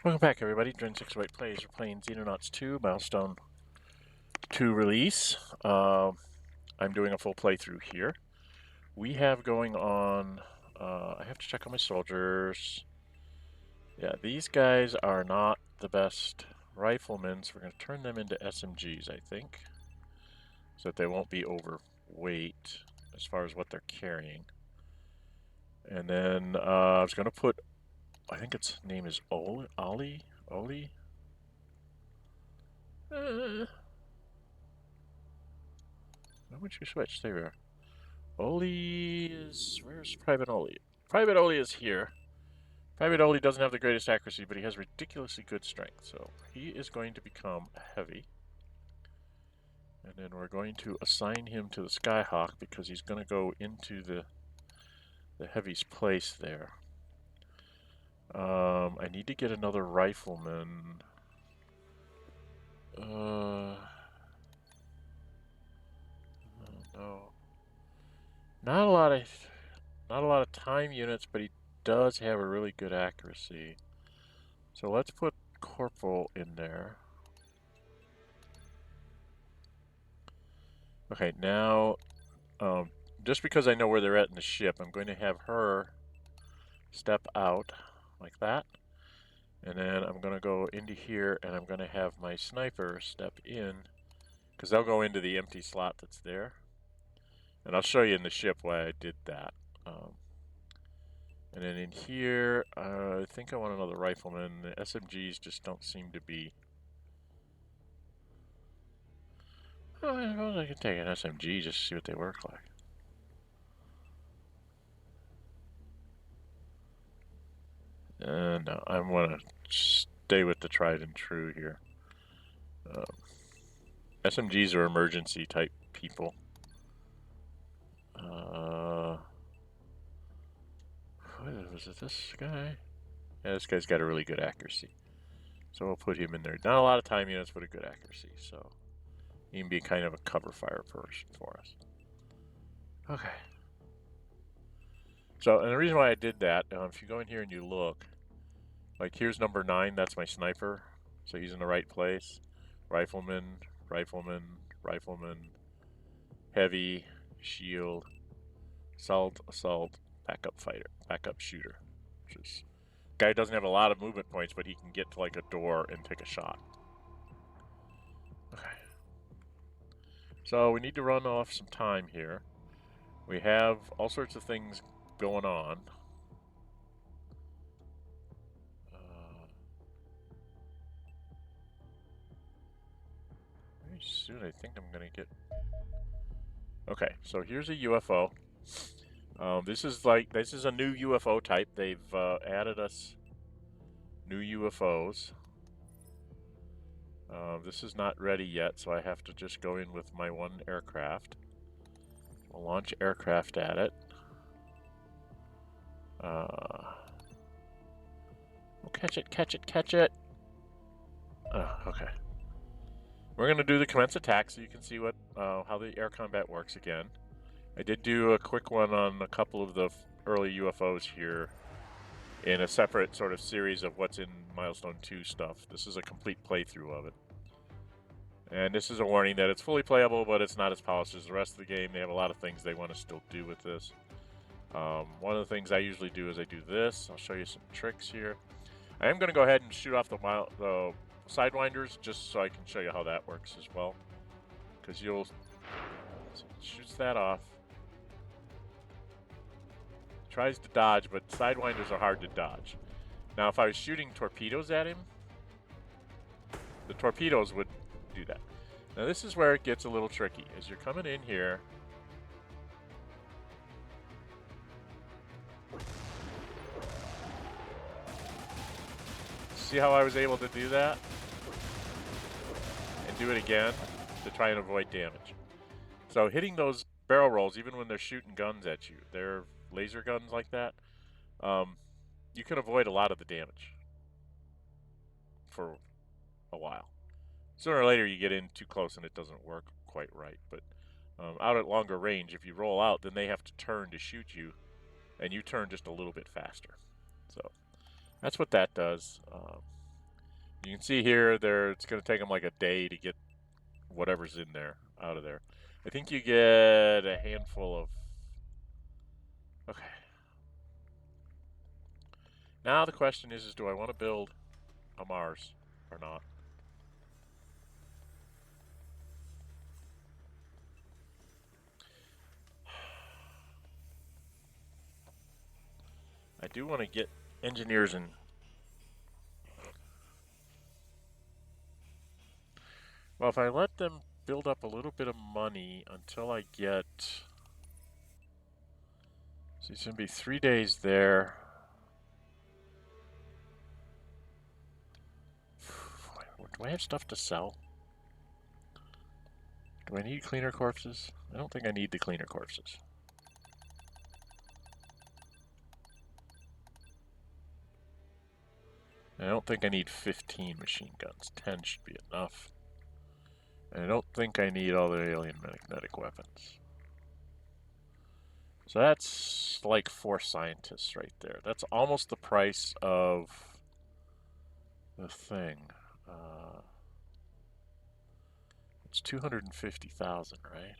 Welcome back, everybody. During 608 Plays, we're playing Xenonauts 2, Milestone 2 release. I'm doing a full playthrough here. We have going on... I have to check on my soldiers. Yeah, these guys are not the best riflemen, so we're going to turn them into SMGs, I think. So that they won't be overweight as far as what they're carrying. And then I was going to put... I think its name is Ollie? Oli? Why would you switch? There we are. Oli is... Where's Private Oli? Private Oli is here. Private Oli doesn't have the greatest accuracy, but he has ridiculously good strength. So he is going to become heavy. And then we're going to assign him to the Skyhawk because he's going to go into the heavy's place there. I need to get another rifleman. No. Not a lot of time units, but he does have a really good accuracy. So let's put Corporal in there. Okay, now, just because I know where they're at in the ship, I'm going to have her step out like that. And then I'm going to go into here and I'm going to have my sniper step in, because they'll go into the empty slot that's there. And I'll show you in the ship why I did that. And then in here, I think I want another rifleman. The SMGs just don't seem to be... Oh, I suppose I can take an SMG just to see what they work like. No, I want to stay with the tried and true here. SMGs are emergency type people. Was it this guy? Yeah, this guy's got a really good accuracy. So we'll put him in there. Not a lot of time units, but a good accuracy. So he can be kind of a cover fire person for us. Okay. So, and the reason why I did that, if you go in here and you look, like here's number 9, that's my sniper. So he's in the right place. Rifleman, rifleman, rifleman, heavy, shield, assault, backup fighter, backup shooter. Which is, guy doesn't have a lot of movement points, but he can get to like a door and take a shot. Okay. So we need to run off some time here. We have all sorts of things going on. Very soon I think I'm going to get... Okay, so here's a UFO. This is a new UFO type. They've added us new UFOs. This is not ready yet, so I have to just go in with my one aircraft. We'll launch aircraft at it. Oh, catch it, catch it, catch it! Okay. We're going to do the commence attack so you can see what how the air combat works again. I did do a quick one on a couple of the early UFOs here in a separate sort of series of what's in Milestone 2 stuff. This is a complete playthrough of it. And this is a warning that it's fully playable, but it's not as polished as the rest of the game. They have a lot of things they want to still do with this. One of the things I usually do is I do this. I'll show you some tricks here. I am going to go ahead and shoot off the sidewinders just so I can show you how that works as well. Because you'll... shoots that off. Tries to dodge, but sidewinders are hard to dodge. Now, if I was shooting torpedoes at him, the torpedoes would do that. Now, this is where it gets a little tricky. As you're coming in here, see how I was able to do that? And do it again to try and avoid damage. So hitting those barrel rolls, even when they're shooting guns at you, they're laser guns like that, you can avoid a lot of the damage for a while. Sooner or later you get in too close and it doesn't work quite right, but out at longer range, if you roll out, then they have to turn to shoot you, and you turn just a little bit faster. So that's what that does. You can see here, it's going to take them like a day to get whatever's in there out of there. I think you get a handful of... Okay. Now the question is do I want to build a Mars or not? I do want to get engineers in. Well, if I let them build up a little bit of money until I get... So it's going to be 3 days there. Do I have stuff to sell? Do I need cleaner corpses? I don't think I need the cleaner corpses. I don't think I need 15 machine guns. 10 should be enough. And I don't think I need all the alien magnetic weapons. So that's like 4 scientists right there. That's almost the price of the thing. It's 250,000, right?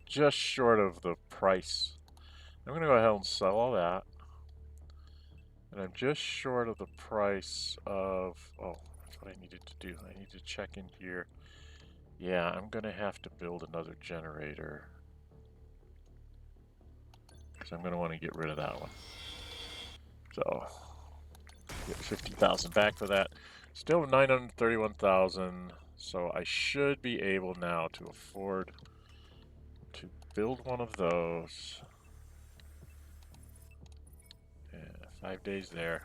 Just short of the price. I'm going to go ahead and sell all that. And I'm just short of the price of... Oh, that's what I needed to do. I need to check in here. Yeah, I'm going to have to build another generator. Because I'm going to want to get rid of that one. So, get 50,000 back for that. Still 931,000. So I should be able now to afford to build one of those. Yeah, 5 days there.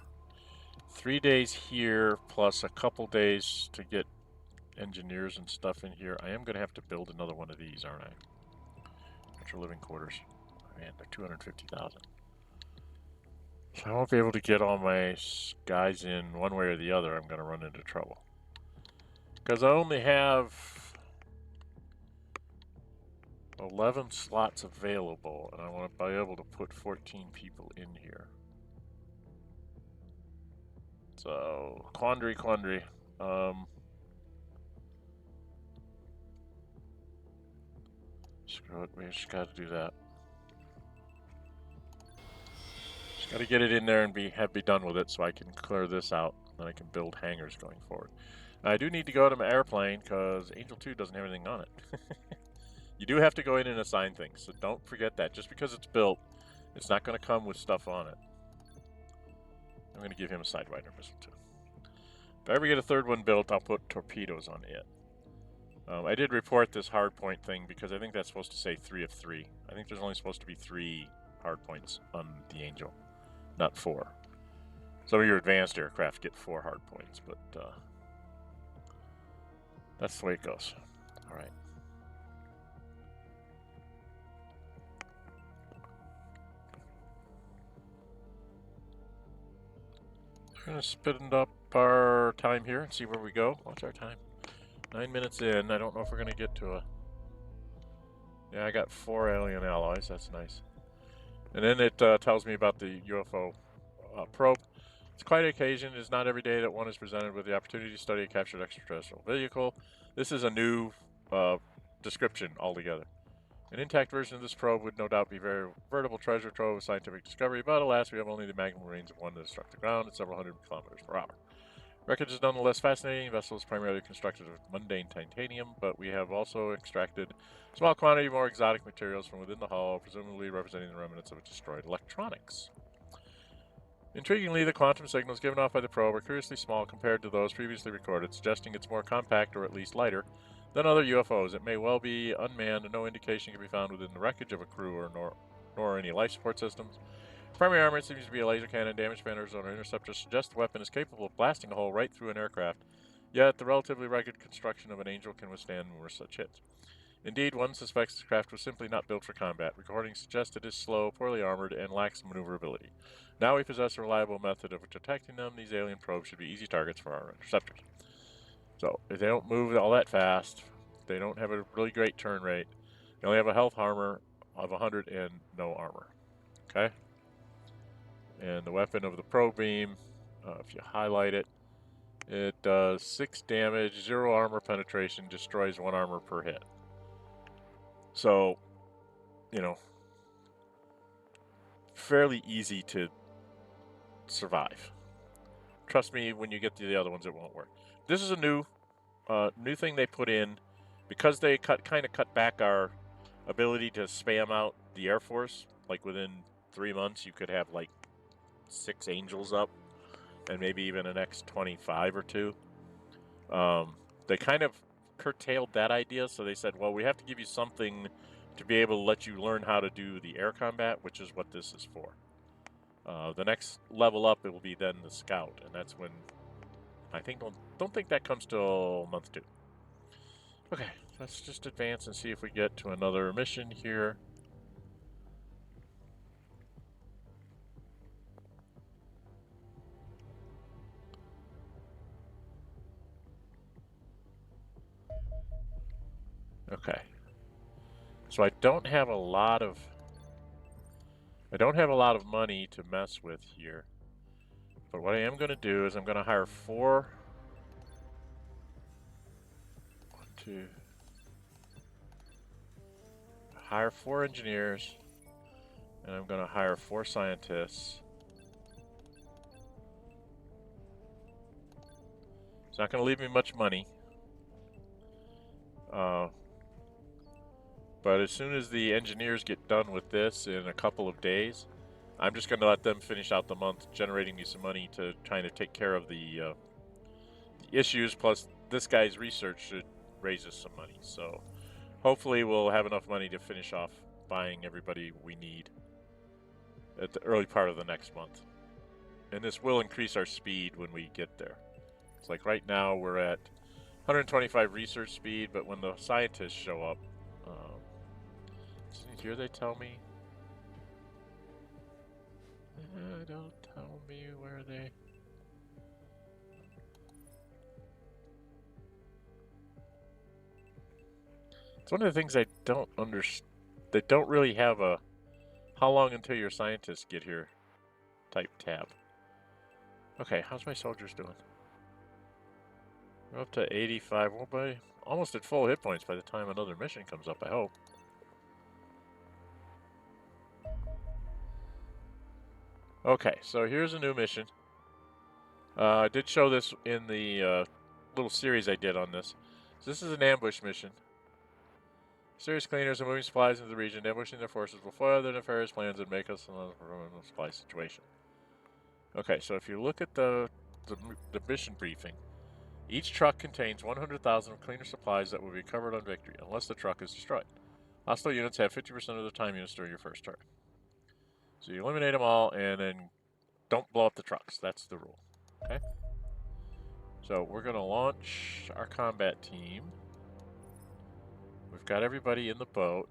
3 days here, plus a couple days to get engineers and stuff in here. I am going to have to build another one of these, aren't I? Metro living quarters. Man, they're 250,000. So I won't be able to get all my guys in one way or the other. I'm going to run into trouble. Because I only have 11 slots available, and I want to be able to put 14 people in here. So, quandary. Screw it, we just got to do that. Just got to get it in there and be done with it so I can clear this out. Then I can build hangars going forward. I do need to go to my airplane because Angel 2 doesn't have anything on it. You do have to go in and assign things, so don't forget that. Just because it's built, it's not going to come with stuff on it. I'm going to give him a Sidewinder missile too. If I ever get a third one built, I'll put torpedoes on it. I did report this hardpoint thing because I think that's supposed to say 3 of 3. I think there's only supposed to be 3 hardpoints on the Angel, not 4. Some of your advanced aircraft get 4 hardpoints, but that's the way it goes. All right. We're going to spend up our time here and see where we go. What's our time? 9 minutes in. I don't know if we're going to get to a... Yeah, I got 4 alien alloys. That's nice. And then it tells me about the UFO probe. It's quite an occasion. It is not every day that one is presented with the opportunity to study a captured extraterrestrial vehicle. This is a new description altogether. An intact version of this probe would no doubt be a very veritable treasure trove of scientific discovery, but alas, we have only the maximum range of one that has struck the ground at several hundred kilometers per hour. Wreckage is nonetheless fascinating. The vessel is primarily constructed of mundane titanium, but we have also extracted a small quantity of more exotic materials from within the hull, presumably representing the remnants of destroyed electronics. Intriguingly, the quantum signals given off by the probe are curiously small compared to those previously recorded, suggesting it's more compact or at least lighter than other UFOs. It may well be unmanned, and no indication can be found within the wreckage of a crew nor any life support systems. Primary armor seems to be a laser cannon. Damage banners on an interceptor suggest the weapon is capable of blasting a hole right through an aircraft Yet the relatively rugged construction of an Angel can withstand numerous such hits. Indeed, one suspects the craft was simply not built for combat. Recordings suggest it is slow, poorly armored, and lacks maneuverability. Now we possess a reliable method of detecting them. These alien probes should be easy targets for our interceptors. So, if they don't move all that fast, they don't have a really great turn rate, they only have a health armor of 100 and no armor. Okay? And the weapon of the probe beam, if you highlight it, it does 6 damage, 0 armor penetration, destroys 1 armor per hit. So, you know, fairly easy to survive. Trust me, when you get to the other ones, it won't work. This is a new thing they put in because they kind of cut back our ability to spam out the Air Force. Like within 3 months, you could have like 6 Angels up, and maybe even an X-25 or 2. They kind of curtailed that idea, so they said, well, we have to give you something to be able to let you learn how to do the air combat, which is what this is for. The next level up, it will be then the Scout, and that's when I think don't think that comes till month 2. Okay, let's just advance and see if we get to another mission here. Okay. So I don't have a lot of money to mess with here. But what I am going to do is I'm going to hire 4 hire 4 engineers, and I'm going to hire 4 scientists. It's not going to leave me much money. But as soon as the engineers get done with this in a couple of days, I'm just going to let them finish out the month, generating me some money to try to take care of the issues. Plus, this guy's research should raise us some money. So hopefully we'll have enough money to finish off buying everybody we need at the early part of the next month. And this will increase our speed when we get there. It's like right now we're at 125 research speed, but when the scientists show up, here they tell me. Don't tell me where they. It's one of the things I don't understand. They don't really have a how long until your scientists get here type tab. Okay, how's my soldiers doing? We're up to 85. We'll be almost at full hit points by the time another mission comes up, I hope. Okay, so here's a new mission. I did show this in the little series I did on this. So this is an ambush mission. Serious cleaners are moving supplies into the region. Ambushing their forces will foil their nefarious plans and make us a supply situation. Okay, so if you look at the mission briefing, each truck contains 100,000 cleaner supplies that will be covered on victory, unless the truck is destroyed. Hostile units have 50% of the time units during your first turn. So you eliminate them all, and then don't blow up the trucks. That's the rule. Okay? So we're going to launch our combat team. We've got everybody in the boat.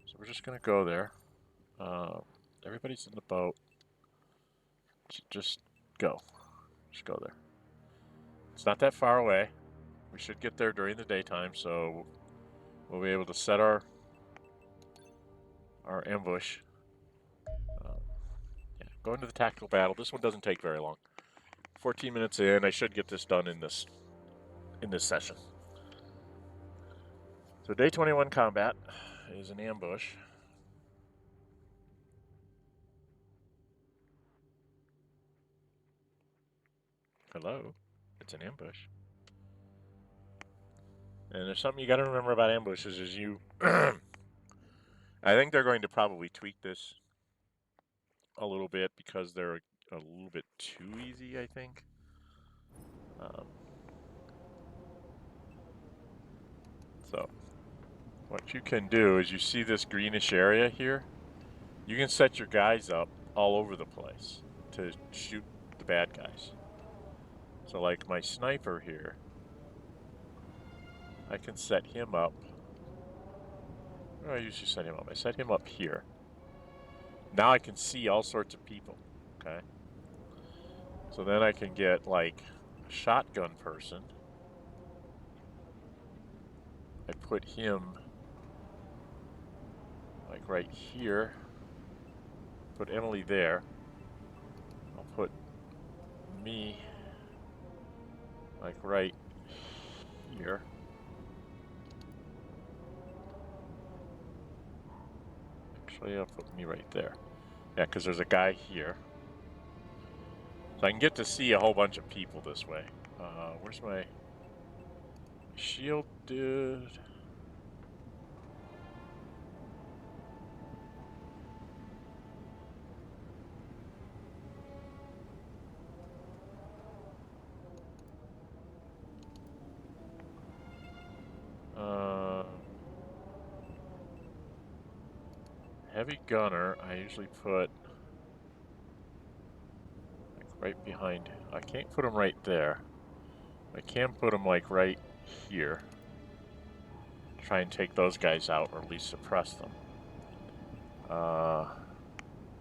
So we're just going to go there. Everybody's in the boat. Just go. Just go there. It's not that far away. We should get there during the daytime, so we'll be able to set our ambush. Yeah, go into the tactical battle. This one doesn't take very long. 14 minutes in. I should get this done in this session. So day 21 combat is an ambush. Hello, it's an ambush. And there's something you got to remember about ambushes is you. I think they're going to probably tweak this a little bit because they're a little bit too easy, I think. So what you can do is you see this greenish area here. You can set your guys up all over the place to shoot the bad guys. So like my sniper here, I can set him up. Where do I usually set him up? I set him up here. Now I can see all sorts of people, okay? So then I can get like a shotgun person. I put him like right here. Put Emily there. I'll put me like right here. Actually, I'll put me right there. Yeah, because there's a guy here. So I can get to see a whole bunch of people this way. Where's my shield dude? Heavy gunner, I usually put like right behind. I can't put him right there. I can put him like right here. Try and take those guys out, or at least suppress them.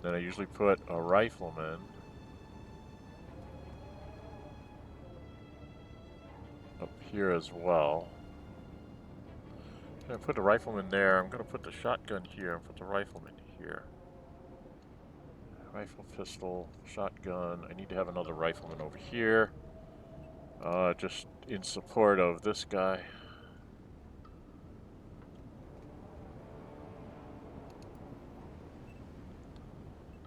Then I usually put a rifleman up here as well. I'm gonna put the rifleman there. I'm gonna put the shotgun here and put the rifleman here. Rifle, pistol, shotgun. I need to have another rifleman over here. Just in support of this guy.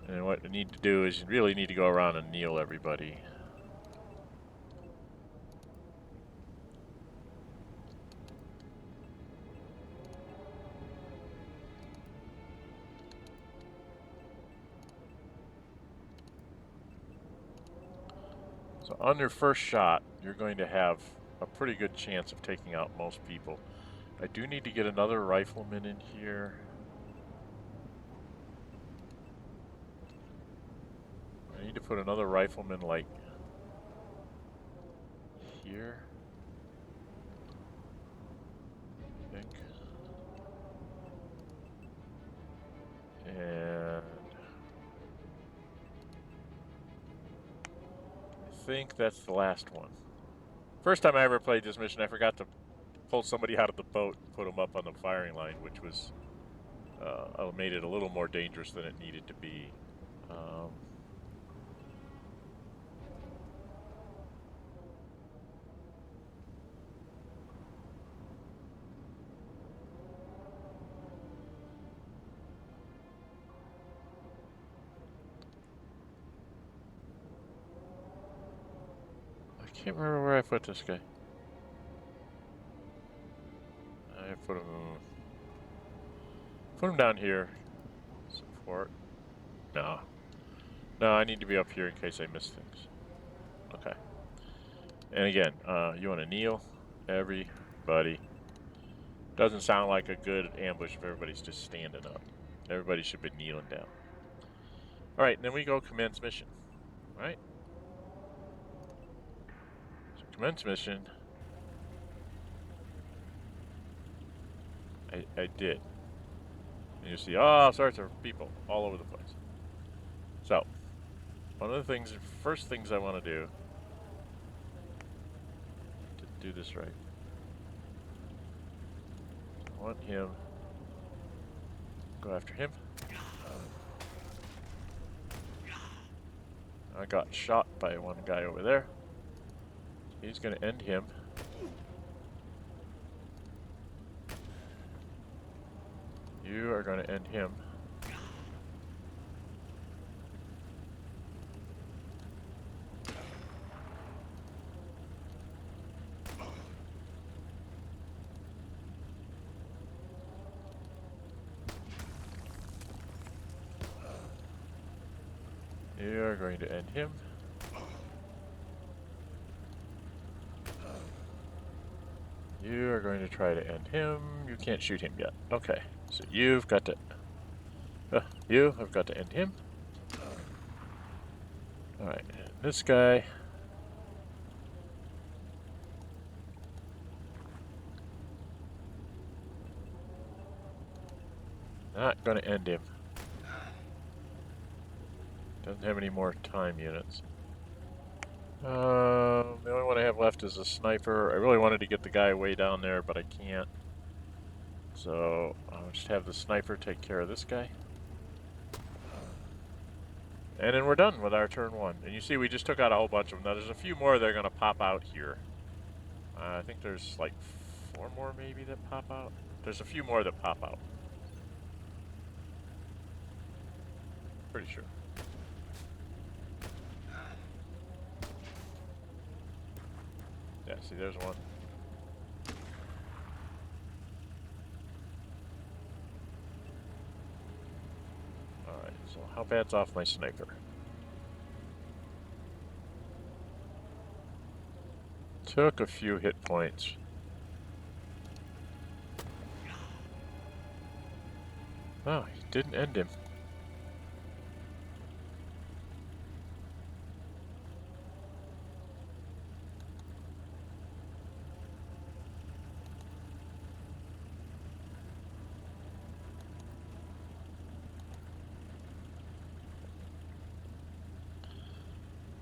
And what I need to do is you really need to go around and kneel everybody. So on your first shot, you're going to have a pretty good chance of taking out most people. I do need to get another rifleman in here. I need to put another rifleman like here. I think. And I think that's the last one. First time I ever played this mission, I forgot to pull somebody out of the boat and put them up on the firing line, which was made it a little more dangerous than it needed to be. I can't remember where I put this guy. I put him down here. Support. No. No, I need to be up here in case I miss things. Okay. And again, you want to kneel, everybody. Doesn't sound like a good ambush if everybody's just standing up. Everybody should be kneeling down. All right, then we go commence mission. All right. So commence mission. I did. And you see all sorts of people all over the place. So, one of the first things I want to do to do this right. I want him. Go after him. I got shot by one guy over there. He's going to end him. You are going to end him. You are going to end him. You are going to try to end him. You can't shoot him yet. Okay, so you've got to... you have got to end him. Alright, this guy... Not going to end him. Doesn't have any more time units. The only one I have left is a sniper. I really wanted to get the guy way down there, but I can't. So I'll just have the sniper take care of this guy. And then we're done with our turn 1. And you see we just took out a whole bunch of them. Now there's a few more that are going to pop out here. I think there's like 4 more maybe that pop out. There's a few more that pop out. Pretty sure. Yeah, see there's one. Alright, so how bad's off my sniper? Took a few hit points. Oh, he didn't end him.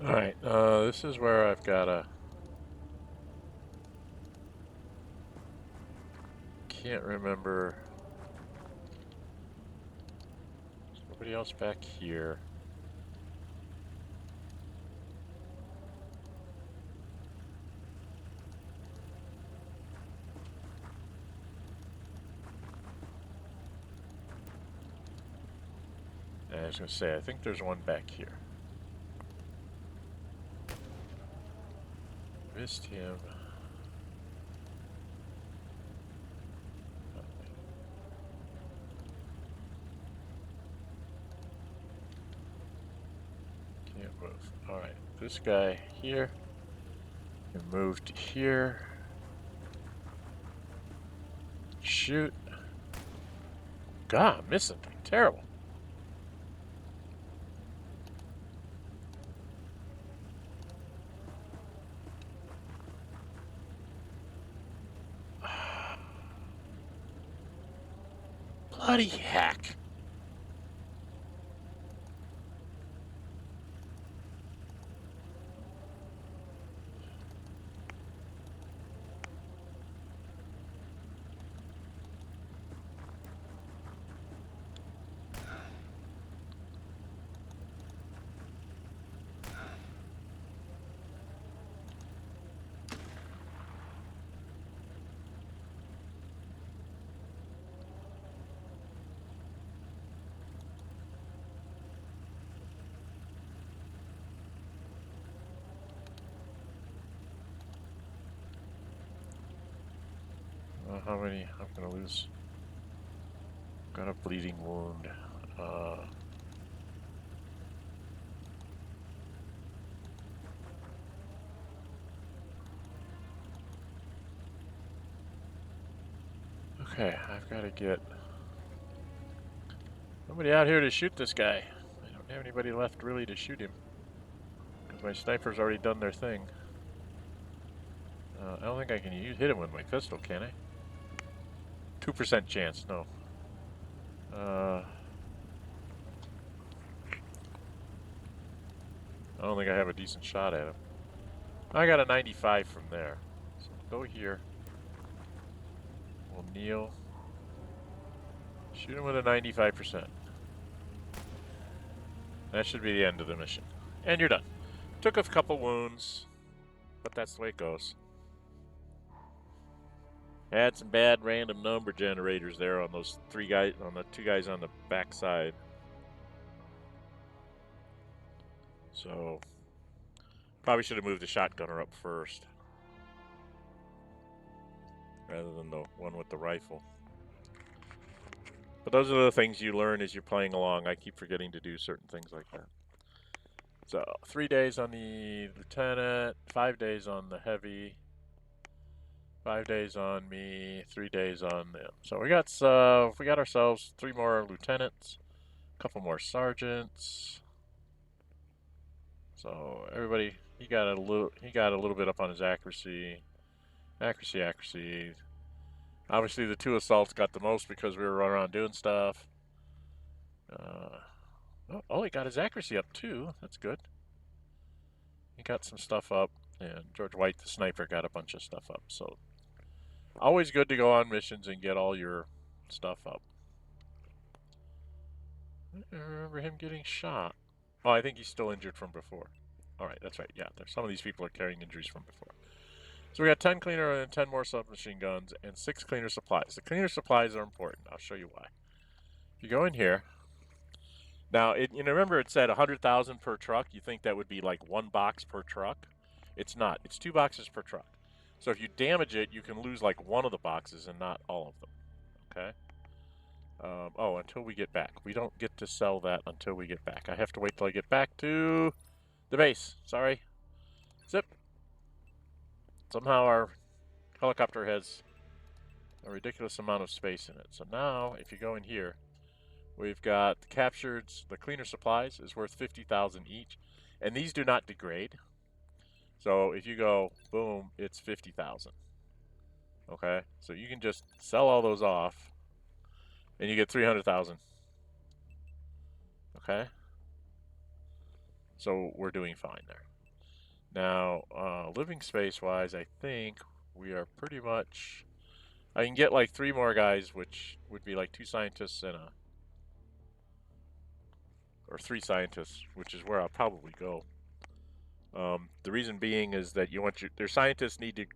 Alright, this is where I've got a... Can't remember... There's nobody else back here. I was going to say, I think there's one back here. Missed him. Can't move. Alright, this guy here. And move to here. Shoot. God, I'm missing. Terrible. Bloody heck. How many? I'm gonna lose. Got a bleeding wound. Okay, I've got to get somebody out here to shoot this guy. I don't have anybody left really to shoot him because my sniper's already done their thing. I don't think I can hit him with my pistol, can I? 2% chance, no. I don't think I have a decent shot at him. I got a 95 from there. So go here. We'll kneel. Shoot him with a 95%. That should be the end of the mission. And you're done. Took a couple wounds, but that's the way it goes. Had some bad random number generators there on those 3 guys, on the 2 guys on the back side. So, probably should have moved the shotgunner up first, rather than the one with the rifle. But those are the things you learn as you're playing along. I keep forgetting to do certain things like that. So, 3 days on the lieutenant, 5 days on the heavy, 5 days on me, 3 days on them. So we got ourselves 3 more lieutenants, a couple more sergeants. So everybody, he got a little bit up on his accuracy. Accuracy. Obviously the 2 assaults got the most because we were running around doing stuff. Oh, he got his accuracy up too. That's good. He got some stuff up, and George White, the sniper, got a bunch of stuff up. So always good to go on missions and get all your stuff up. I remember him getting shot. Oh, I think he's still injured from before. All right, that's right. Yeah, some of these people are carrying injuries from before. So we got 10 cleaner and 10 more submachine guns and 6 cleaner supplies. The cleaner supplies are important. I'll show you why. If you go in here, now remember it said 100,000 per truck. You think that would be like 1 box per truck? It's not. It's 2 boxes per truck. So if you damage it, you can lose like one of the boxes and not all of them. Okay. Oh, until we get back. We don't get to sell that until we get back. I have to wait till I get back to the base. Sorry. Zip. Somehow our helicopter has a ridiculous amount of space in it. So now, if you go in here, we've got the cleaner supplies is worth 50,000 each, and these do not degrade. So if you go boom, it's 50,000. Okay, so you can just sell all those off, and you get 300,000. Okay, so we're doing fine there. Now, living space wise, I think we are pretty much. I can get like 3 more guys, which would be like 2 scientists and or 3 scientists, which is where I'll probably go. The reason being is that their scientists need to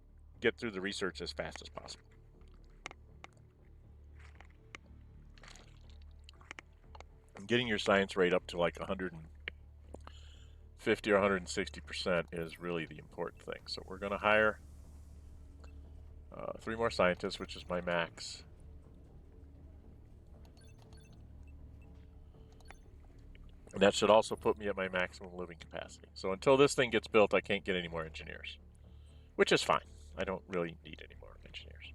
get through the research as fast as possible. And getting your science rate up to like 150 or 160% is really the important thing. So we're going to hire 3 more scientists, which is my max. And that should also put me at my maximum living capacity. So until this thing gets built, I can't get any more engineers, which is fine. I don't really need any more engineers.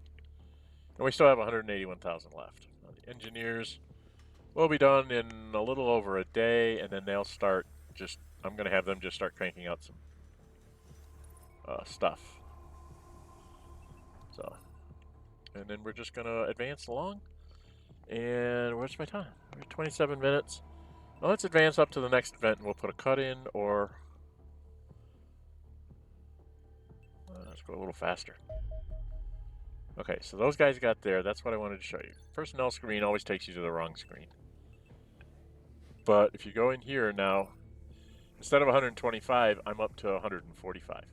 And we still have 181,000 left. Now, the engineers will be done in a little over a day, and then they'll start I'm going to have them just start cranking out some stuff. So, and then we're just going to advance along. And where's my time? We're at 27 minutes. Well, let's advance up to the next event, and we'll put a cut in, or let's go a little faster. Okay, so those guys got there. That's what I wanted to show you. Personnel screen always takes you to the wrong screen. But if you go in here now, instead of 125, I'm up to 145.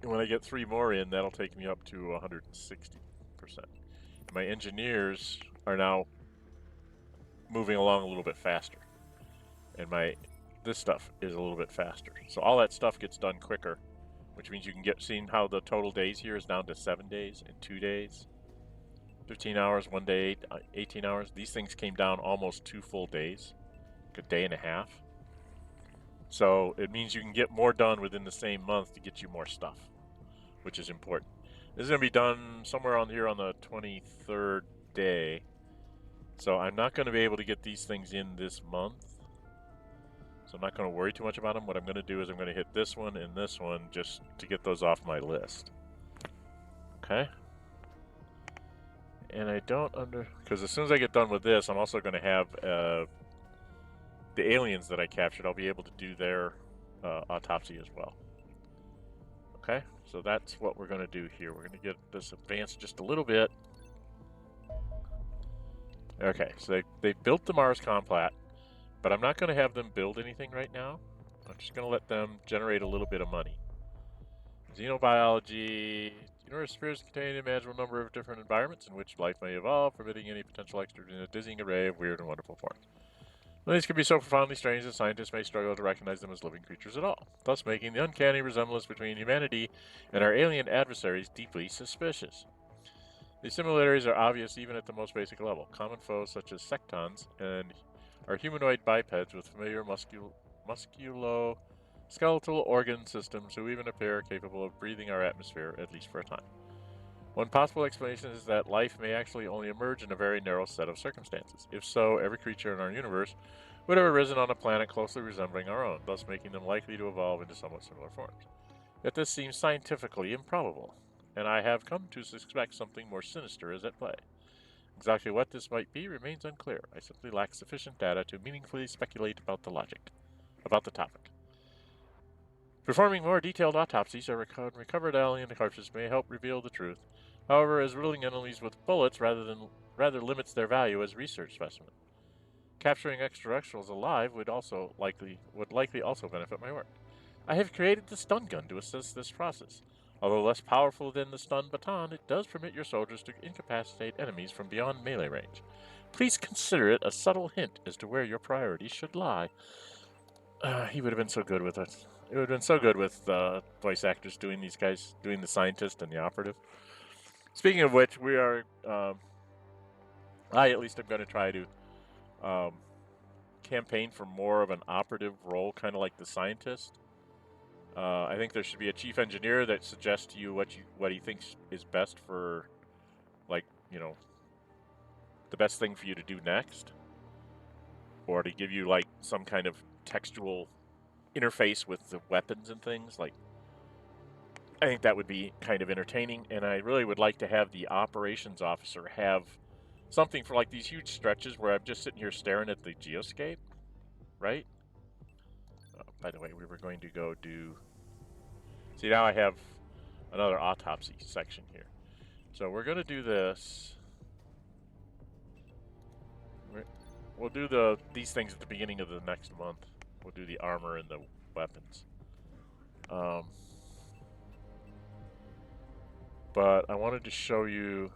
And when I get 3 more in, that'll take me up to 160%. My engineers are now moving along a little bit faster. And this stuff is a little bit faster. So all that stuff gets done quicker, which means you can seeing how the total days here is down to 7 days and 2 days. 15 hours, 1 day, 18 hours. These things came down almost 2 full days, like a day and a half. So it means you can get more done within the same month to get you more stuff, which is important. This is going to be done somewhere on here on the 23rd day. So I'm not going to be able to get these things in this month. So I'm not going to worry too much about them. What I'm going to do is I'm going to hit this one and this one just to get those off my list. Okay. And I don't because as soon as I get done with this, I'm also going to have the aliens that I captured. I'll be able to do their autopsy as well. Okay, so that's what we're going to do here. We're going to get this advanced just a little bit. Okay, so they built the Mars Complat, but I'm not going to have them build anything right now. I'm just going to let them generate a little bit of money. Xenobiology. Universe appears to contain an imaginable number of different environments in which life may evolve, permitting any potential extra in a dizzying array of weird and wonderful forms. These can be so profoundly strange that scientists may struggle to recognize them as living creatures at all, thus making the uncanny resemblance between humanity and our alien adversaries deeply suspicious. These similarities are obvious even at the most basic level. Common foes such as sectons and are humanoid bipeds with familiar musculoskeletal organ systems who even appear capable of breathing our atmosphere, at least for a time. One possible explanation is that life may actually only emerge in a very narrow set of circumstances. If so, every creature in our universe would have arisen on a planet closely resembling our own, thus making them likely to evolve into somewhat similar forms. Yet this seems scientifically improbable, and I have come to suspect something more sinister is at play. Exactly what this might be remains unclear. I simply lack sufficient data to meaningfully speculate about the topic. Performing more detailed autopsies of recovered alien corpses may help reveal the truth. However, as riddling enemies with bullets rather limits their value as research specimen. Capturing extraterrestrials alive would likely also benefit my work. I have created the stun gun to assist this process. Although less powerful than the stun baton, it does permit your soldiers to incapacitate enemies from beyond melee range. Please consider it a subtle hint as to where your priorities should lie. He would have been so good with it. It would have been so good with voice actors doing these guys, doing the scientist and the operative. Speaking of which, we are. I at least am going to try to campaign for more of an operative role, kind of like the scientist. I think there should be a chief engineer that suggests to you what he thinks is best for, like, the best thing for you to do next, or to give you like some kind of textual interface with the weapons and things. Like, I think that would be kind of entertaining, and I really would like to have the operations officer have something for like these huge stretches where I'm just sitting here staring at the geoscape, right? By the way, we were going to go do. See, now I have another autopsy section here. So we're going to do this. We'll do these things at the beginning of the next month. We'll do the armor and the weapons. But I wanted to show you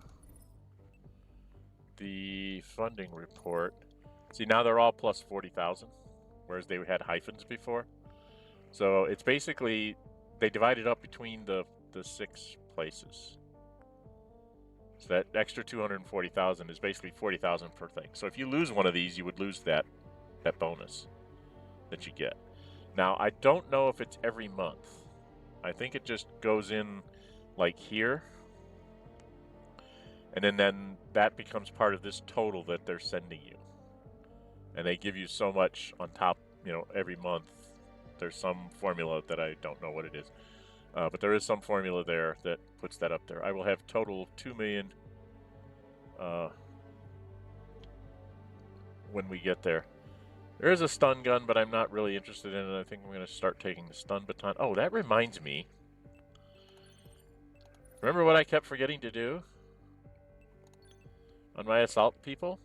the funding report. See, now they're all plus 40,000, whereas they had hyphens before. So it's basically, they divide it up between the 6 places. So that extra 240,000 is basically 40,000 per thing. So if you lose one of these, you would lose that bonus that you get. Now, I don't know if it's every month. I think it just goes in like here. And then that becomes part of this total that they're sending you. And they give you so much on top, every month. There's some formula that I don't know what it is. But there is some formula there that puts that up there. I will have total of 2 million when we get there. There is a stun gun, but I'm not really interested in it. I think I'm going to start taking the stun baton. Oh, that reminds me. Remember what I kept forgetting to do on my assault people?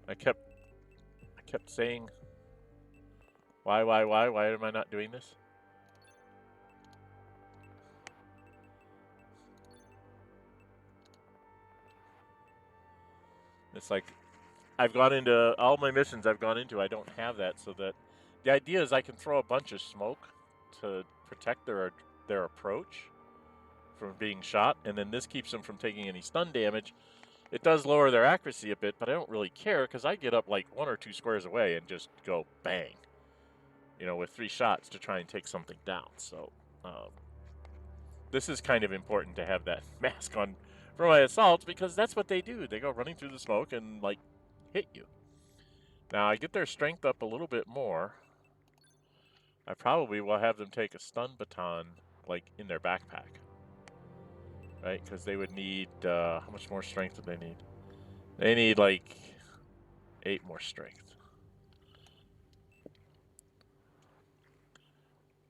I kept saying, why am I not doing this? It's like, I've gone into all my missions I don't have that, so that the idea is I can throw a bunch of smoke to protect their approach from being shot, and then this keeps them from taking any stun damage. It does lower their accuracy a bit, but I don't really care because I get up like 1 or 2 squares away and just go bang, with 3 shots to try and take something down. So this is kind of important to have that mask on for my assaults, because that's what they do. They go running through the smoke and like hit you. Now I get their strength up a little bit more. I probably will have them take a stun baton like in their backpack. Right, because they would need, how much more strength do they need? They need like 8 more strength.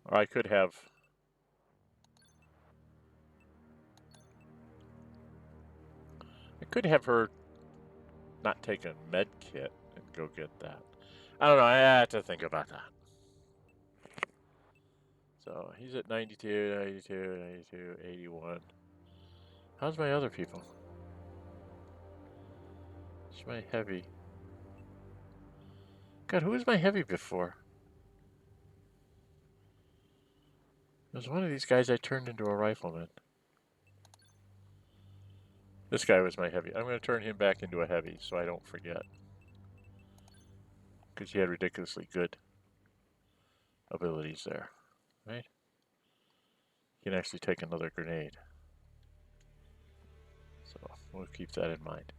Or I could have... her not take a med kit and go get that. I don't know, I have to think about that. So, he's at 92, 92, 92, 81. How's my other people? It's my heavy. God, who was my heavy before? It was one of these guys I turned into a rifleman. This guy was my heavy. I'm going to turn him back into a heavy so I don't forget. Because he had ridiculously good abilities there. Right? He can actually take another grenade. So we'll keep that in mind.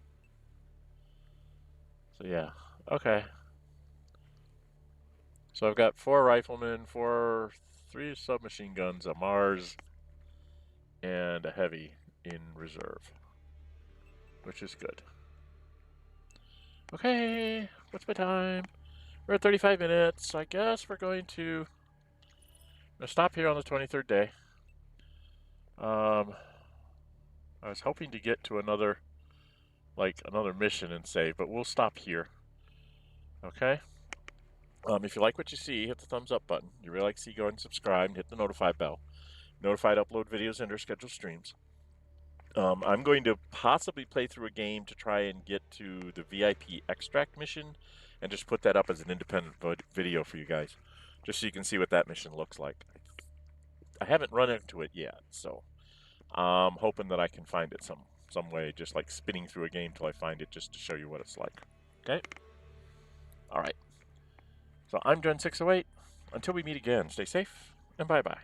So yeah, okay. So I've got 4 riflemen, 3 submachine guns, a Mars, and a heavy in reserve, which is good. Okay, what's my time? We're at 35 minutes, so I guess we're going to stop here on the 23rd day. I was hoping to get to another mission and save, but we'll stop here. Okay? If you like what you see, hit the thumbs up button. If you really like to see, go ahead and subscribe and hit the notify bell. Notified upload videos and or scheduled streams. I'm going to possibly play through a game to try and get to the VIP extract mission and just put that up as an independent video for you guys, just so you can see what that mission looks like. I haven't run into it yet, so I'm hoping that I can find it some way, just like spinning through a game till I find it, just to show you what it's like. Okay? All right. So I'm Gen608. Until we meet again, stay safe and bye-bye.